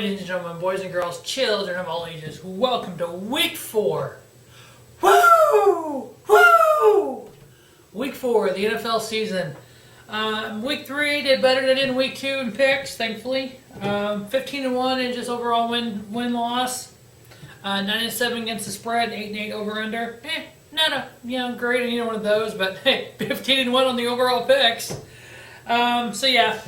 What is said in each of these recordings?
Ladies and gentlemen, boys and girls, children of all ages, welcome to Week 4. Woo! Woo! Week 4 of the NFL season. Week 3 did better than in Week 2 in picks, thankfully. 15-1 in just overall win-loss. 9-7 against the spread, 8-8 over-under. Not a great in either one of those, but hey, 15-1 on the overall picks. So yeah.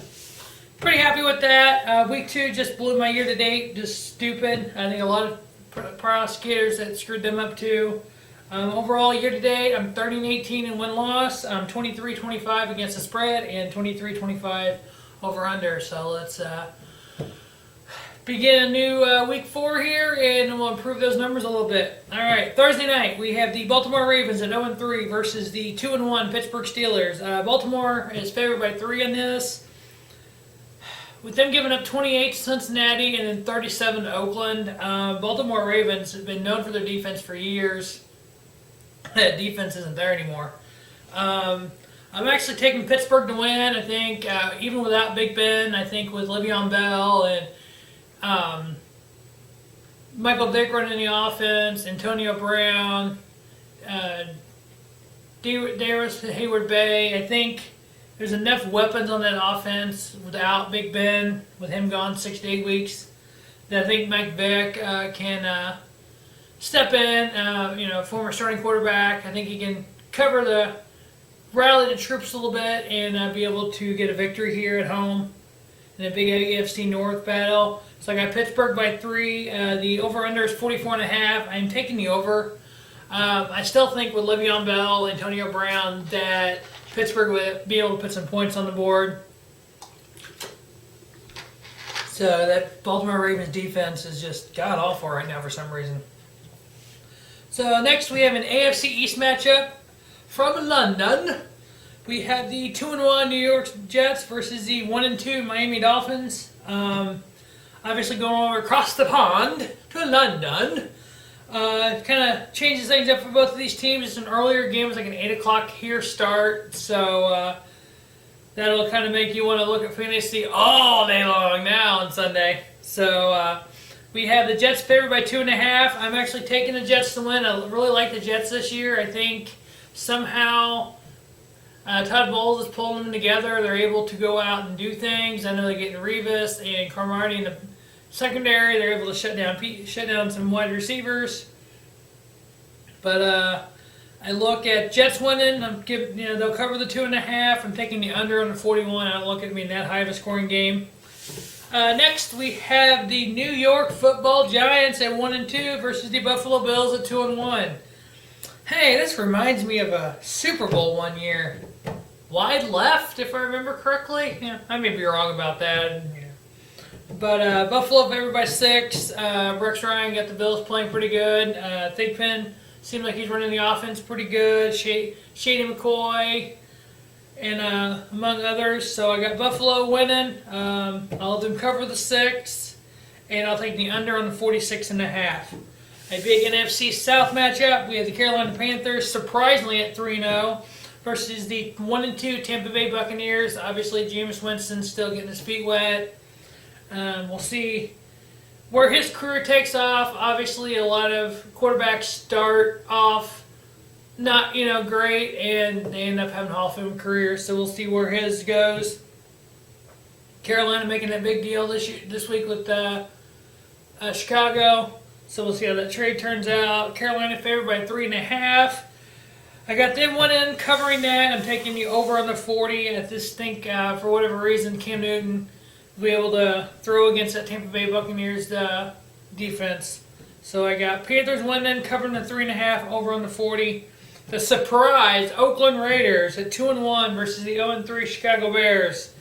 Pretty happy with that. Week 2 just blew my year-to-date. Just stupid. I think a lot of prosecutors that screwed them up too. Overall, year-to-date, I'm 30-18 in win-loss. I'm 23-25 against the spread and 23-25 over-under. So let's begin a new Week 4 here, and we'll improve those numbers a little bit. All right, Thursday night, we have the Baltimore Ravens at 0-3 versus the 2-1 Pittsburgh Steelers. Baltimore is favored by 3 in this. With them giving up 28 to Cincinnati and then 37 to Oakland, Baltimore Ravens have been known for their defense for years. That defense isn't there anymore. I'm actually taking Pittsburgh to win. I think even without Big Ben, I think with Le'Veon Bell and Michael Vick running the offense, Antonio Brown, Darius Hayward-Bay, I think there's enough weapons on that offense without Big Ben, with him gone 6 to 8 weeks, that I think Mike Vick can step in. Former starting quarterback. I think he can rally the troops a little bit and be able to get a victory here at home in a big AFC North battle. So I got Pittsburgh by 3. The over/under is 44.5. I'm taking the over. I still think with Le'Veon Bell, Antonio Brown, that Pittsburgh would be able to put some points on the board. So that Baltimore Ravens defense is just god-awful right now for some reason. So next we have an AFC East matchup from London. We have the 2-1 New York Jets versus the 1-2 Miami Dolphins. Obviously going over across the pond to London. Kind of changes things up for both of these teams. It's an earlier game. It's like an 8 o'clock here start. So that'll kind of make you want to look at fantasy all day long now on Sunday. So we have the Jets favored by 2.5. I'm actually taking the Jets to win. I really like the Jets this year. I think somehow Todd Bowles is pulling them together. They're able to go out and do things. I know they're getting Revis and Cromartie in the secondary. They're able to shut down some wide receivers. But I look at Jets winning. They'll cover the 2.5. I'm taking the under on the 41. I don't look at it being that high of a scoring game. Next, we have the New York Football Giants at 1-2 versus the Buffalo Bills at 2-1. Hey, this reminds me of a Super Bowl one year. Wide left, if I remember correctly. Yeah, I may be wrong about that. But Buffalo favored by 6. Rex Ryan got the Bills playing pretty good. Thigpen seems like he's running the offense pretty good. Shady McCoy and among others. So I got Buffalo winning. I'll let them cover the 6. And I'll take the under on the 46.5. A big NFC South matchup. We have the Carolina Panthers surprisingly at 3-0 versus the 1-2 Tampa Bay Buccaneers. Obviously, Jameis Winston's still getting his feet wet. We'll see where his career takes off. Obviously, a lot of quarterbacks start off not, great, and they end up having Hall of Fame careers. So we'll see where his goes. Carolina making that big deal this week with Chicago. So we'll see how that trade turns out. Carolina favored by 3.5. I got them winning, covering that. I'm taking the over on the 40. I just think, for whatever reason, Cam Newton will be able to throw against that Tampa Bay Buccaneers defense. So I got Panthers winning, covering the 3.5, over on the 40. The surprise Oakland Raiders at 2-1 versus the 0-3 Chicago Bears.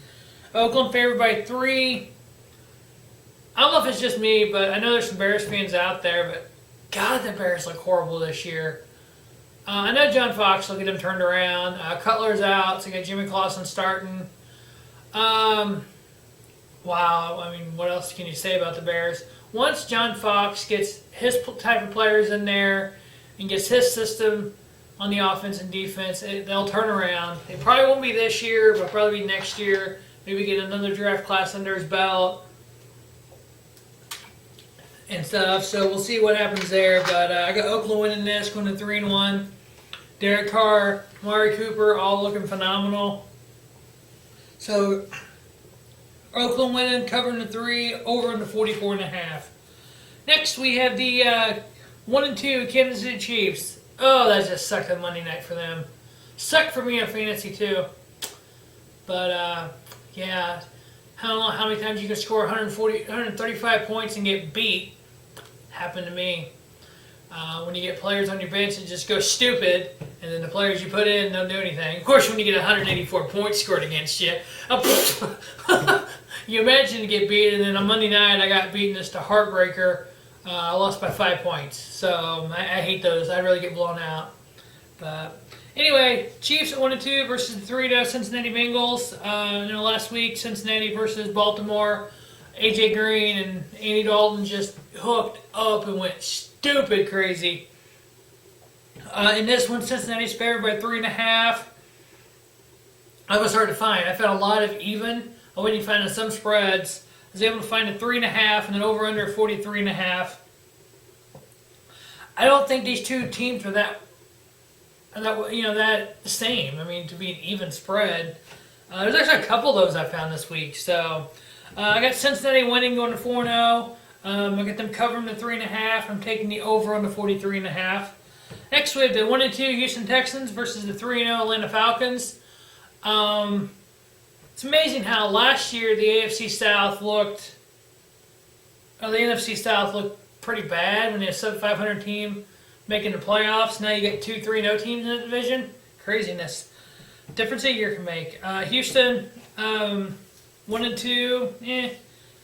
Oakland favored by 3. I don't know if it's just me, but I know there's some Bears fans out there, but God, the Bears look horrible this year. I know John Fox will get them turned around. Cutler's out, so you got Jimmy Clausen starting. Wow, I mean, what else can you say about the Bears? Once John Fox gets his type of players in there and gets his system on the offense and defense, they'll turn around. It probably won't be this year, but probably be next year. Maybe get another draft class under his belt. and stuff. So we'll see what happens there. But I got Oakland winning this, going to 3-1. Derek Carr, Amari Cooper, all looking phenomenal. So Oakland winning, covering the 3, over into 44.5. Next we have the 1-2 Kansas City Chiefs. Oh, that just sucked on Monday night for them. Sucked for me in fantasy too. But yeah, I don't know how many times you can score 135 points and get beat. Happened to me. When you get players on your bench that just go stupid, and then the players you put in don't do anything. Of course, when you get 184 points scored against you, you imagine to get beat, and then on Monday night I got beaten just a heartbreaker. I lost by 5 points, so I hate those. I really get blown out. But anyway, Chiefs at 1-2 versus the 3-0 Cincinnati Bengals. Last week Cincinnati versus Baltimore. AJ Green and Andy Dalton just hooked up and went stupid crazy. In this one, Cincinnati's favored by 3.5. I was hard to find. I found a lot of even. I wouldn't find some spreads. I was able to find a 3.5 and then over under 43.5. I don't think these two teams are that same. I mean, to be an even spread. There's actually a couple of those I found this week. So I got Cincinnati winning, going to 4-0. I got them covering the 3.5. I'm taking the over on the 43.5. Next we have the 1-2 Houston Texans versus the 3-0 Atlanta Falcons. It's amazing how last year the NFC South looked pretty bad when they had a sub-500 team making the playoffs. Now you get 2 3-0 teams in the division. Craziness. Difference a year can make. Houston, 1-2.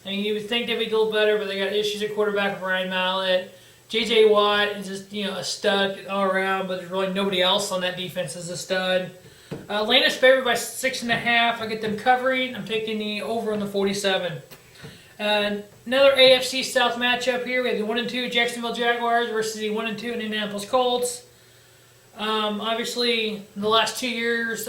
I mean, you would think they'd be a little better, but they got issues at quarterback with Ryan Mallett. J.J. Watt is just a stud all around, but there's really nobody else on that defense is a stud. Atlanta's favored by 6.5. I get them covering. I'm taking the over on the 47. Another AFC South matchup here. We have the 1-2 Jacksonville Jaguars versus the 1-2 Indianapolis Colts. Obviously, in the last 2 years,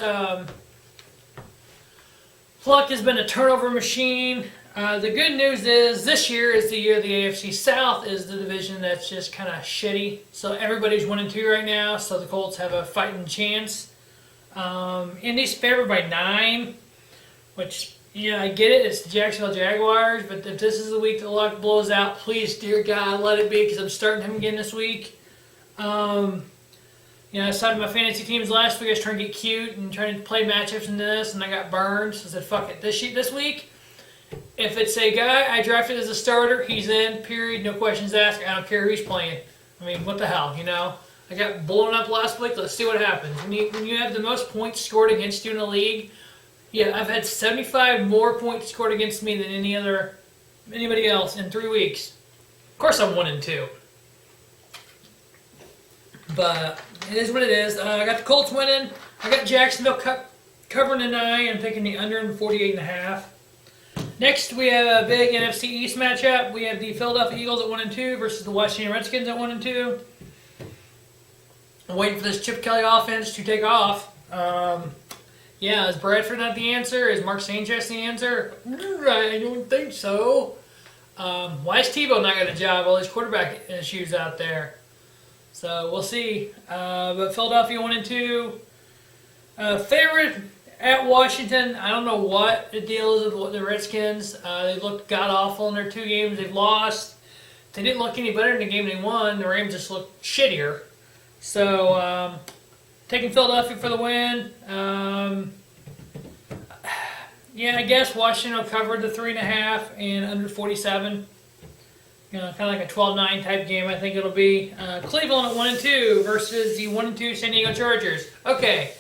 Fluck has been a turnover machine. The good news is this year is the year the AFC South is the division that's just kind of shitty. So everybody's 1-2 right now, so the Colts have a fighting chance. Indy's favored by 9, which, I get it. It's the Jacksonville Jaguars, but if this is the week that luck blows out, please, dear God, let it be, because I'm starting him again this week. I started my fantasy teams last week. I was trying to get cute and trying to play matchups in this, and I got burned. So I said, fuck it. This week, if it's a guy I drafted as a starter, he's in, period, no questions asked. I don't care who he's playing. I mean, what the hell, I got blown up last week. Let's see what happens. When you have the most points scored against you in the league, I've had 75 more points scored against me than anybody else in 3 weeks. Of course, I'm 1-2. But it is what it is. I got the Colts winning. I got Jacksonville covering the 9. I'm taking the under in 48.5. Next, we have a big NFC East matchup. We have the Philadelphia Eagles at 1-2 versus the Washington Redskins at 1-2. I'm waiting for this Chip Kelly offense to take off. Is Bradford not the answer? Is Mark Sanchez the answer? I don't think so. Why is Tebow not got a job? All these quarterback issues out there. So we'll see. But Philadelphia 1-2. Favorite at Washington. I don't know what the deal is with the Redskins. They looked god-awful in their 2 games they've lost. They didn't look any better in the game they won. The Rams just looked shittier. So, taking Philadelphia for the win. I guess Washington will cover the 3.5 and under 47. Kind of like a 12-9 type game, I think it'll be. Cleveland at 1-2 versus the 1-2 San Diego Chargers. Okay,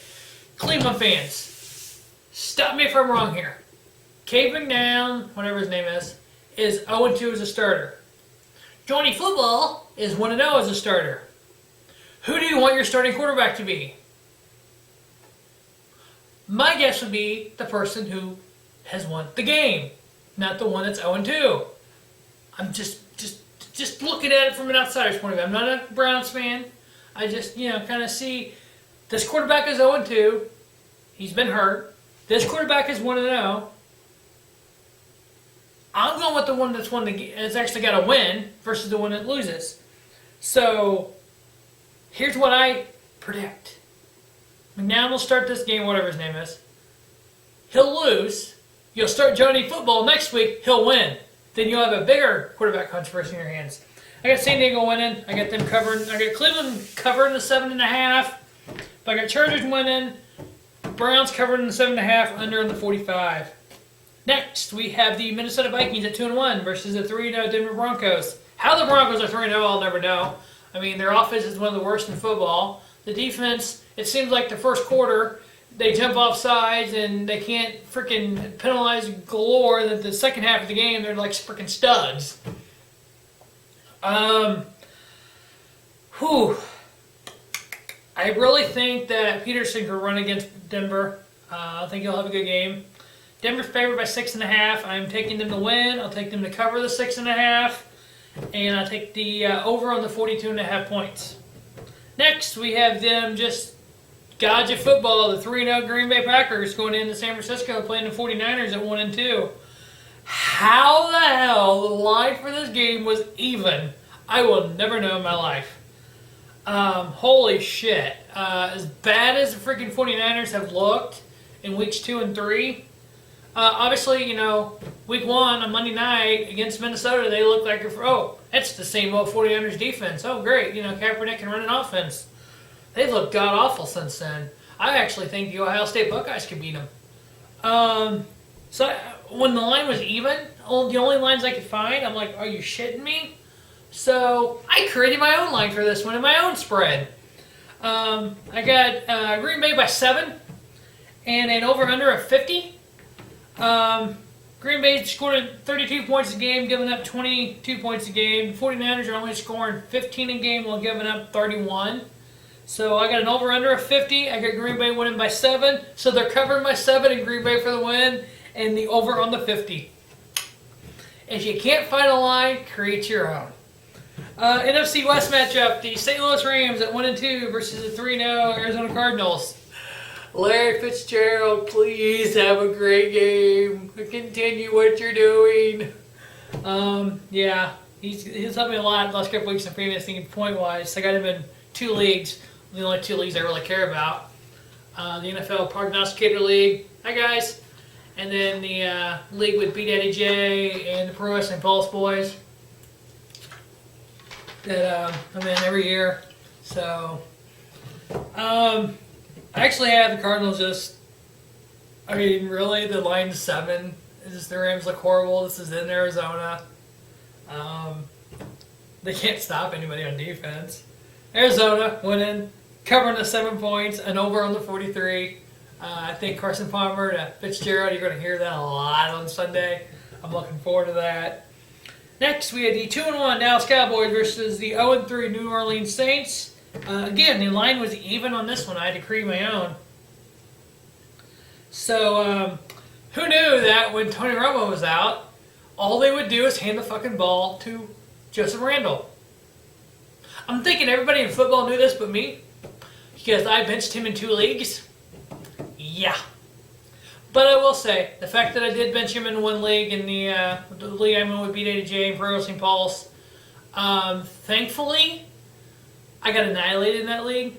Cleveland fans, stop me if I'm wrong here. Cave McNown, whatever his name is 0-2 as a starter. Johnny Football is 1-0 as a starter. Who do you want your starting quarterback to be? My guess would be the person who has won the game, not the one that's 0-2. I'm just looking at it from an outsider's point of view. I'm not a Browns fan. I just, kind of see this quarterback is 0-2. He's been hurt. This quarterback is 1-0. I'm going with the one that's actually got a win versus the one that loses. So here's what I predict. McNown will start this game, whatever his name is. He'll lose. You'll start Johnny Football next week. He'll win. Then you'll have a bigger quarterback controversy in your hands. I got San Diego winning. I got them covering. I got Cleveland covering the 7.5. But I got Chargers winning. Browns covering the 7.5. Under on the 45. Next, we have the Minnesota Vikings at 2-1 versus the 3-0 Denver Broncos. How the Broncos are 3-0, I'll never know. I mean, their offense is one of the worst in football. The defense, it seems like the first quarter, they jump off sides and they can't freaking penalize galore. That the second half of the game, they're like freaking studs. I really think that Peterson could run against Denver. I think he'll have a good game. Denver's favored by 6.5. I'm taking them to win. I'll take them to cover the 6.5. And I'll take the over on the 42.5 points. Next, we have them just Godja football, the 3-0 Green Bay Packers going into San Francisco playing the 49ers at 1-2. How the hell the line for this game was even, I will never know in my life. Holy shit. As bad as the freaking 49ers have looked in weeks 2 and 3, obviously, week 1 on Monday night against Minnesota, they look like, that's the same old 49ers defense. Oh, great. Kaepernick can run an offense. They've looked god-awful since then. I actually think the Ohio State Buckeyes could beat them. So when the line was even, the only lines I could find, I'm like, are you shitting me? So I created my own line for this one and my own spread. I got Green Bay by 7 and an over-under of 50. Green Bay scored 32 points a game, giving up 22 points a game. The 49ers are only scoring 15 a game while giving up 31. So I got an over-under of 50. I got Green Bay winning by 7. So they're covering by 7 and Green Bay for the win. And the over on the 50. If you can't find a line, create your own. NFC West matchup. The St. Louis Rams at 1-2 versus the 3-0 Arizona Cardinals. Larry Fitzgerald, please have a great game. Continue what you're doing. He's helped me a lot the last couple weeks in fantasy point-wise. I got him in 2 leagues. The only 2 leagues I really care about. The NFL Prognosticator League. Hi, guys. And then the league with B Daddy J and the Pro Wrestling Pulse boys. That I'm in every year. So, I actually have the Cardinals really, the line's 7. The Rams look horrible. This is in Arizona. They can't stop anybody on defense. Arizona winning, covering the 7 points, and over on the 43. I think Carson Palmer to Fitzgerald, you're going to hear that a lot on Sunday. I'm looking forward to that. Next, we had the 2-1 Dallas Cowboys versus the 0-3 New Orleans Saints. Again, the line was even on this one. I had to create my own. So, who knew that when Tony Romo was out, all they would do is hand the fucking ball to Joseph Randle. I'm thinking everybody in football knew this but me, because I benched him in 2 leagues. Yeah. But I will say, the fact that I did bench him in 1 league, in the league I'm in with B-Day and Pro Wrestling Pulse, thankfully, I got annihilated in that league,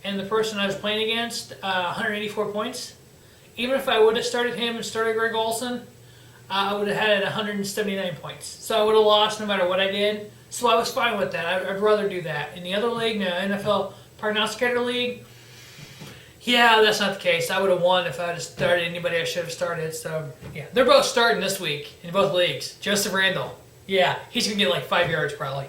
and the person I was playing against, 184 points. Even if I would have started him and started Greg Olson, I would have had 179 points. So I would have lost no matter what I did. So I was fine with that. I'd rather do that. In the other league, the NFL Prognosticator League, yeah, that's not the case. I would have won if I had started anybody I should have started. So, yeah. They're both starting this week in both leagues. Joseph Randle. Yeah, he's going to get like 5 yards probably.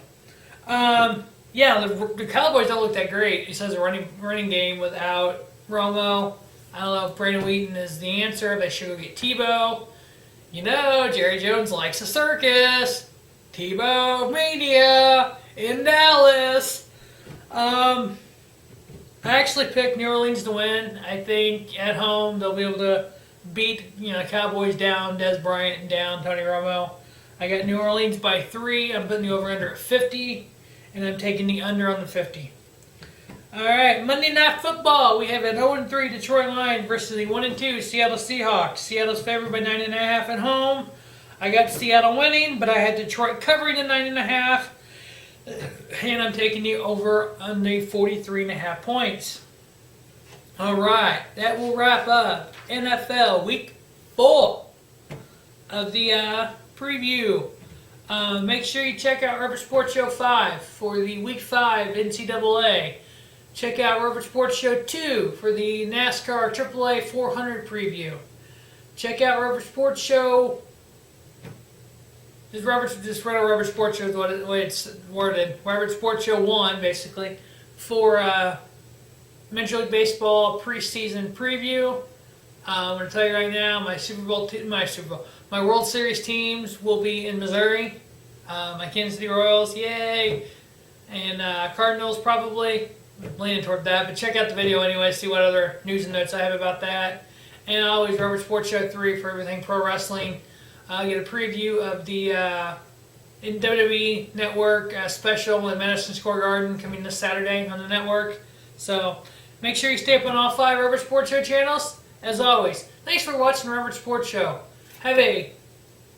The Cowboys don't look that great. He says a running game without Romo. I don't know if Brandon Wheaton is the answer. They should go get Tebow. Jerry Jones likes a circus. Tebow Mania in Dallas. I actually picked New Orleans to win. I think at home they'll be able to beat Cowboys down, Des Bryant and down Tony Romo. I got New Orleans by 3. I'm putting the over-under at 50, and I'm taking the under on the 50. All right, Monday Night Football. We have an 0-3 Detroit Lions versus the 1-2 Seattle Seahawks. Seattle's favored by 9.5 at home. I got Seattle winning, but I had Detroit covering the 9.5. And I'm taking the over on the 43.5 points. All right, that will wrap up NFL Week 4 of the preview. Make sure you check out Rubber Sports Show 5 for the Week 5 NCAA. Check out Rubber Sports Show 2 for the NASCAR AAA 400 preview. Check out Rubber Sports Show. Just Rubber Sports Show is the way it's worded. Rubber Sports Show 1, basically, for Major League Baseball preseason preview. I'm going to tell you right now, my World Series teams will be in Missouri. My Kansas City Royals, yay! And Cardinals, probably. I'm leaning toward that, but check out the video anyway, see what other news and notes I have about that. And always Rubber Sports Show 3 for everything pro wrestling. I'll get a preview of the in WWE Network special with Madison Square Garden coming this Saturday on the network. So make sure you stay up on all 5 Rubber Sports Show channels. As always, thanks for watching Rubber Sports Show. Have a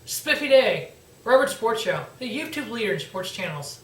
spiffy day. Rubber Sports Show, the YouTube leader in sports channels.